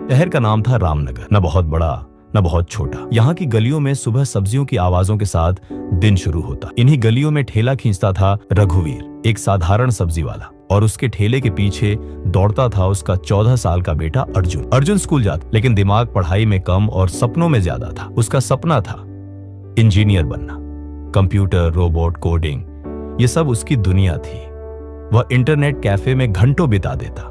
शहर का नाम था रामनगर। न बहुत बड़ा न बहुत छोटा। यहाँ की गलियों में सुबह सब्जियों की आवाजों के साथ दिन शुरू होता। इन्हीं गलियों में ठेला खींचता था रघुवीर, एक साधारण सब्जी वाला, और उसके ठेले के पीछे दौड़ता था उसका 14 साल का बेटा अर्जुन। अर्जुन स्कूल जाता, लेकिन दिमाग पढ़ाई में कम और सपनों में ज्यादा था। उसका सपना था इंजीनियर बनना। कंप्यूटर, रोबोट, कोडिंग, ये सब उसकी दुनिया थी। वह इंटरनेट कैफे में घंटों बिता देता,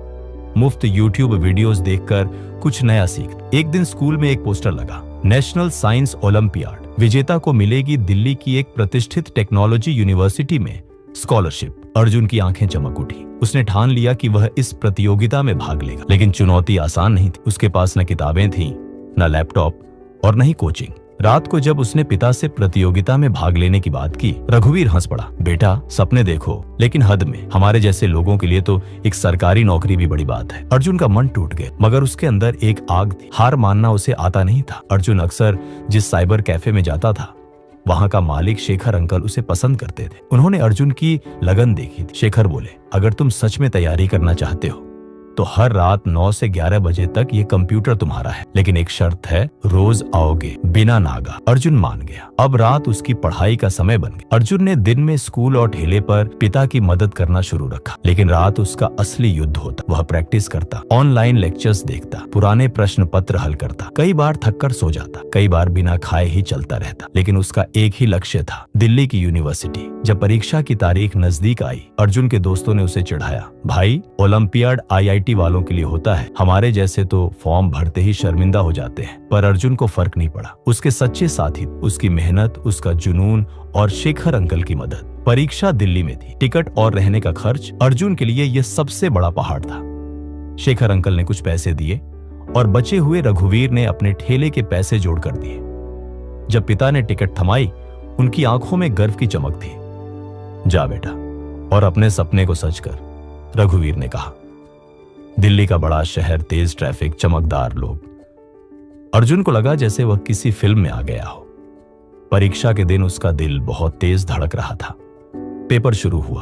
मुफ्त यूट्यूब वीडियोस देखकर कुछ नया सीख। एक दिन स्कूल में एक पोस्टर लगा, नेशनल साइंस ओलंपियाड, विजेता को मिलेगी दिल्ली की एक प्रतिष्ठित टेक्नोलॉजी यूनिवर्सिटी में स्कॉलरशिप। अर्जुन की आंखें चमक उठी। उसने ठान लिया कि वह इस प्रतियोगिता में भाग लेगा। लेकिन चुनौती आसान नहीं थी। उसके पास न किताबें थीं, न लैपटॉप और न ही कोचिंग। रात को जब उसने पिता से प्रतियोगिता में भाग लेने की बात की, रघुवीर हंस पड़ा। बेटा, सपने देखो, लेकिन हद में। हमारे जैसे लोगों के लिए तो एक सरकारी नौकरी भी बड़ी बात है। अर्जुन का मन टूट गया, मगर उसके अंदर एक आग थी। हार मानना उसे आता नहीं था। अर्जुन अक्सर जिस साइबर कैफे में जाता था, वहां का मालिक शेखर अंकल उसे पसंद करते थे। उन्होंने अर्जुन की लगन देखी थी। शेखर बोले, अगर तुम सच में तैयारी करना चाहते हो तो हर रात 9 से 11 बजे तक ये कंप्यूटर तुम्हारा है, लेकिन एक शर्त है, रोज आओगे बिना नागा। अर्जुन मान गया। अब रात उसकी पढ़ाई का समय बन गया। अर्जुन ने दिन में स्कूल और ठेले पर पिता की मदद करना शुरू रखा, लेकिन रात उसका असली युद्ध होता। वह प्रैक्टिस करता, ऑनलाइन लेक्चर्स देखता, पुराने प्रश्न पत्र हल करता। कई बार थककर सो जाता, कई बार बिना खाए ही चलता रहता, लेकिन उसका एक ही लक्ष्य था, दिल्ली की यूनिवर्सिटी। जब परीक्षा की तारीख नजदीक आई, अर्जुन के दोस्तों ने उसे चिढ़ाया, भाई, ओलंपियाड IIT वालों के लिए होता है, हमारे जैसे तो फॉर्म भरते ही शर्मिंदा हो जाते हैं। पर अर्जुन को फर्क नहीं पड़ा। उसके सच्चे साथी, उसकी मेहनत, उसका जुनून और शेखर अंकल की मदद। परीक्षा दिल्ली में थी, टिकट और रहने का खर्च अर्जुन के लिए यह सबसे बड़ा पहाड़ था। शेखर अंकल ने कुछ पैसे दिए और बचे हुए रघुवीर ने अपने ठेले के पैसे जोड़कर दिए। जब पिता ने टिकट थमाई, उनकी आंखों में गर्व की चमक थी। जा बेटा, और अपने सपने को सच कर, रघुवीर ने कहा। दिल्ली का बड़ा शहर, तेज ट्रैफिक, चमकदार लोग। अर्जुन को लगा जैसे वह किसी फिल्म में आ गया हो। परीक्षा के दिन उसका दिल बहुत तेज धड़क रहा था। पेपर शुरू हुआ।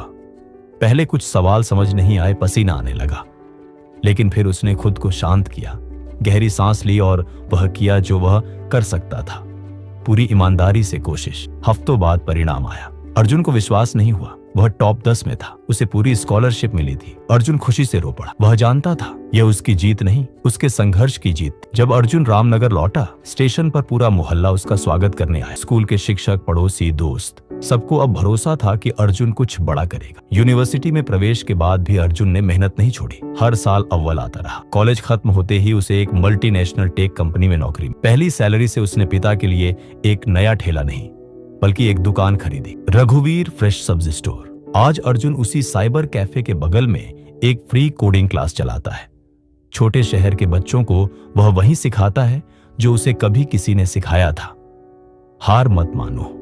पहले कुछ सवाल समझ नहीं आए, पसीना आने लगा, लेकिन फिर उसने खुद को शांत किया, गहरी सांस ली और वह किया जो वह कर सकता था, पूरी ईमानदारी से कोशिश। हफ्तों बाद परिणाम आया। अर्जुन को विश्वास नहीं हुआ। वह टॉप 10 में था। उसे पूरी स्कॉलरशिप मिली थी। अर्जुन खुशी से रो पड़ा। वह जानता था यह उसकी जीत नहीं, उसके संघर्ष की जीत। जब अर्जुन रामनगर लौटा, स्टेशन पर पूरा मोहल्ला उसका स्वागत करने आया। स्कूल के शिक्षक, पड़ोसी, दोस्त, सबको अब भरोसा था कि अर्जुन कुछ बड़ा करेगा। यूनिवर्सिटी में प्रवेश के बाद भी अर्जुन ने मेहनत नहीं छोड़ी। हर साल अव्वल आता रहा। कॉलेज खत्म होते ही उसे एक मल्टीनेशनल टेक कंपनी में नौकरी। पहली सैलरी से उसने पिता के लिए एक नया ठेला नहीं, बल्कि एक दुकान खरीदी, रघुवीर फ्रेश सब्जी स्टोर। आज अर्जुन उसी साइबर कैफे के बगल में एक फ्री कोडिंग क्लास चलाता है। छोटे शहर के बच्चों को वह वही सिखाता है जो उसे कभी किसी ने सिखाया था। हार मत मानो।